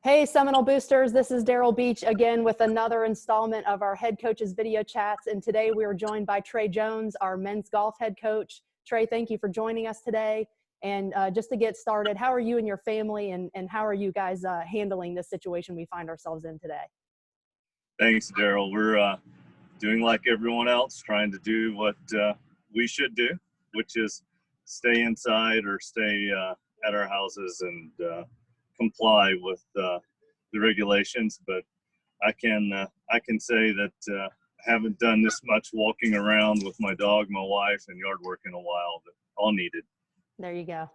Hey, Seminole Boosters, this is Daryl Beach again with another installment of our head coaches video chats. And today we are joined by Trey Jones, our men's golf head coach. Trey, thank you for joining us today. And just to get started, how are you and your family and how are you guys handling this situation we find ourselves in today? Thanks, Daryl. We're doing like everyone else, trying to do what we should do, which is stay inside or stay at our houses and comply with the regulations. But I can say that I haven't done this much walking around with my dog, my wife, and yard work in a while, but all needed. There you go.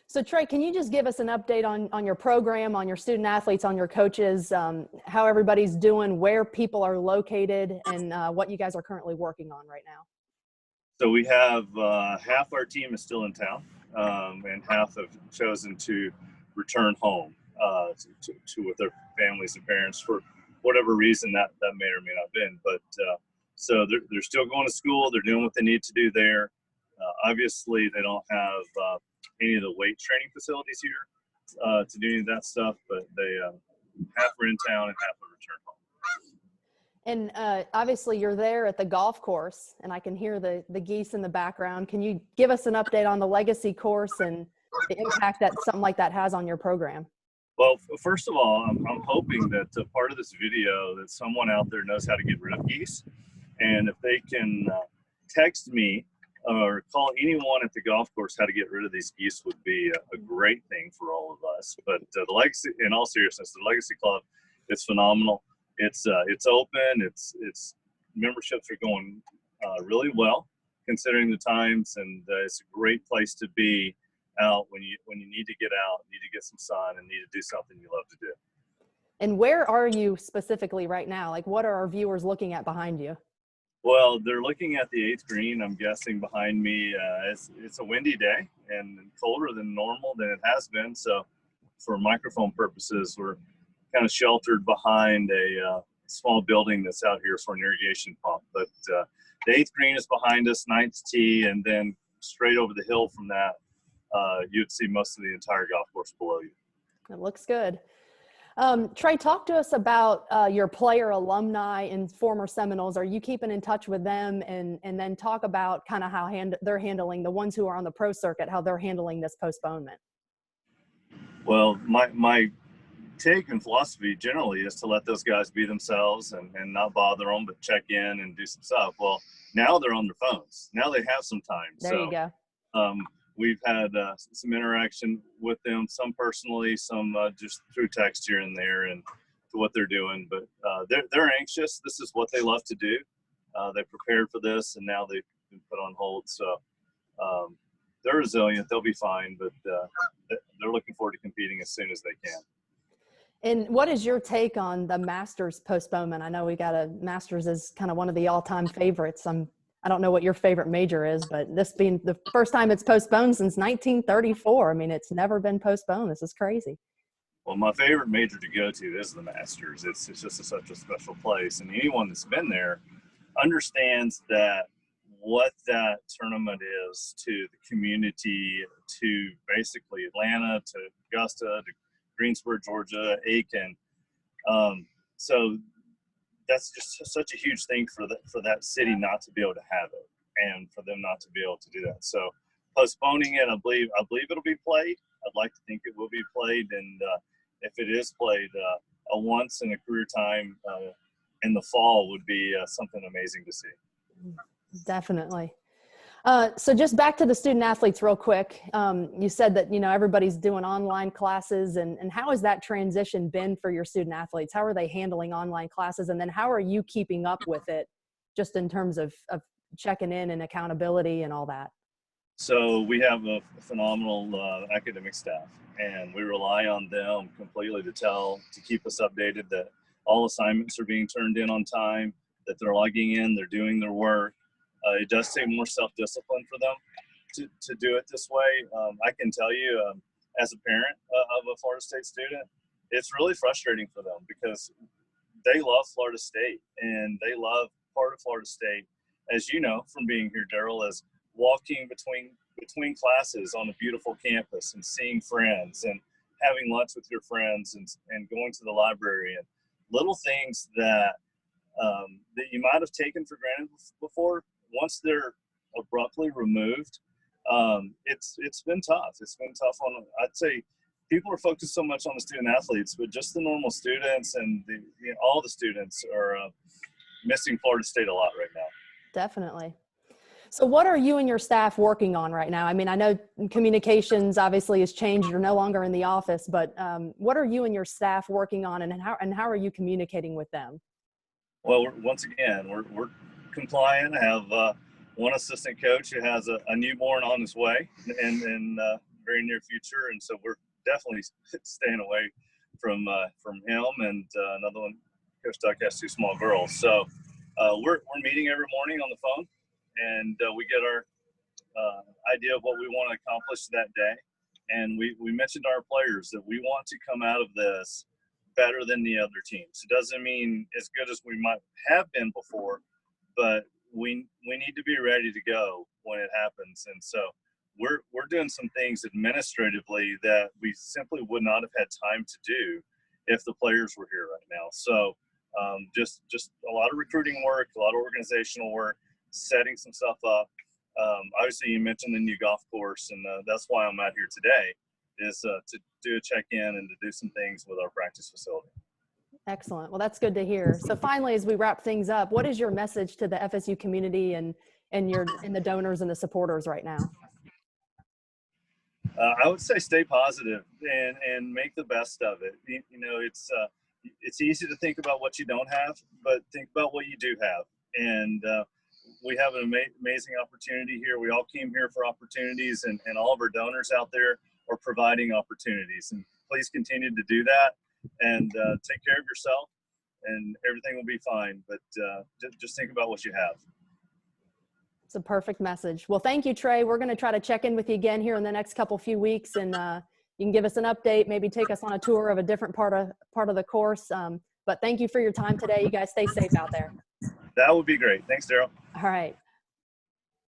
So Trey, can you just give us an update on your program, on your student athletes, on your coaches, how everybody's doing, where people are located, and what you guys are currently working on right now? So we have half our team is still in town, and half have chosen to return home to with their families and parents for whatever reason that may or may not have been. But so they're still going to school. They're doing what they need to do there. Obviously, they don't have any of the weight training facilities here to do any of that stuff, but they half are in town and half are returned home. And obviously you're there at the golf course, and I can hear the geese in the background. Can you give us an update on the Legacy course and the impact that something like that has on your program? Well, first of all, I'm hoping that part of this video that someone out there knows how to get rid of geese. And if they can text me or call anyone at the golf course how to get rid of these geese would be a great thing for all of us. But the Legacy, in all seriousness, the Legacy Club, it's phenomenal. It's open. It's memberships are going really well considering the times, and it's a great place to be out when you need to get out, need to get some sun, and need to do something you love to do. And where are you specifically right now? Like, what are our viewers looking at behind you? Well, they're looking at the 8th green. I'm guessing behind me. It's a windy day and colder than normal than it has been. So for microphone purposes, we're kind of sheltered behind a small building that's out here for an irrigation pump. But the 8th green is behind us, 9th tee, and then straight over the hill from that, you'd see most of the entire golf course below you. It looks good. Trey, talk to us about your player alumni and former Seminoles. Are you keeping in touch with them? And then talk about kind of how they're handling, the ones who are on the pro circuit, how they're handling this postponement. Well, my take and philosophy generally is to let those guys be themselves and not bother them, but check in and do some stuff. Well, now they're on their phones. Now they have some time. There you go. We've had some interaction with them, some personally, some just through text here and there, and to what they're doing. But they're anxious. This is what they love to do. They prepared for this, and now they've been put on hold. So they're resilient. They'll be fine, but they're looking forward to competing as soon as they can. And what is your take on the Masters postponement? I know we got a Masters is kind of one of the all-time favorites. I don't know what your favorite major is, but this being the first time it's postponed since 1934. I mean, it's never been postponed. This is crazy. Well, my favorite major to go to is the Masters. It's just such a special place. And anyone that's been there understands that what that tournament is to the community, to basically Atlanta, to Augusta, to Greensboro, Georgia, Aiken. So that's just such a huge thing for that city not to be able to have it, and for them not to be able to do that. So postponing it, I believe it'll be played. I'd like to think it will be played, and if it is played, a once in a career time in the fall would be something amazing to see. Definitely. So just back to the student athletes real quick. You said that, everybody's doing online classes, and how has that transition been for your student athletes? How are they handling online classes? And then how are you keeping up with it just in terms of checking in and accountability and all that? So we have a phenomenal academic staff, and we rely on them completely to keep us updated that all assignments are being turned in on time, that they're logging in, they're doing their work. It does take more self-discipline for them to do it this way. I can tell you, as a parent of a Florida State student, it's really frustrating for them because they love Florida State, and they love part of Florida State, as you know from being here, Daryl, as walking between classes on a beautiful campus and seeing friends and having lunch with your friends and going to the library, and little things that that you might have taken for granted before, once they're abruptly removed, it's been tough. It's been tough on, I'd say, people are focused so much on the student athletes, but just the normal students and all the students are missing Florida State a lot right now. Definitely. So what are you and your staff working on right now? I mean, I know communications obviously has changed. You're no longer in the office, but what are you and your staff working on, and how are you communicating with them? Well, once again, we're compliant. I have one assistant coach who has a newborn on his way in very near future, and so we're definitely staying away from him. And another one, Coach Duck has two small girls, so we're meeting every morning on the phone, and we get our idea of what we want to accomplish that day. And we mentioned to our players that we want to come out of this better than the other teams. It doesn't mean as good as we might have been before, but we need to be ready to go when it happens. And so we're doing some things administratively that we simply would not have had time to do if the players were here right now. So just a lot of recruiting work, a lot of organizational work, setting some stuff up. Obviously, you mentioned the new golf course, and that's why I'm out here today, is to do a check-in and to do some things with our practice facility. Excellent. Well, that's good to hear. So finally, as we wrap things up, what is your message to the FSU community and the donors and the supporters right now? I would say stay positive and make the best of it. It's easy to think about what you don't have, but think about what you do have. And we have an amazing opportunity here. We all came here for opportunities, and all of our donors out there are providing opportunities. And please continue to do that, and take care of yourself, and everything will be fine. But just think about what you have. It's a perfect message. Well, thank you, Trey. We're going to try to check in with you again here in the next few weeks, and you can give us an update, maybe take us on a tour of a different part of the course. But thank you for your time today. You guys stay safe out there. That would be great. Thanks, Daryl. All right.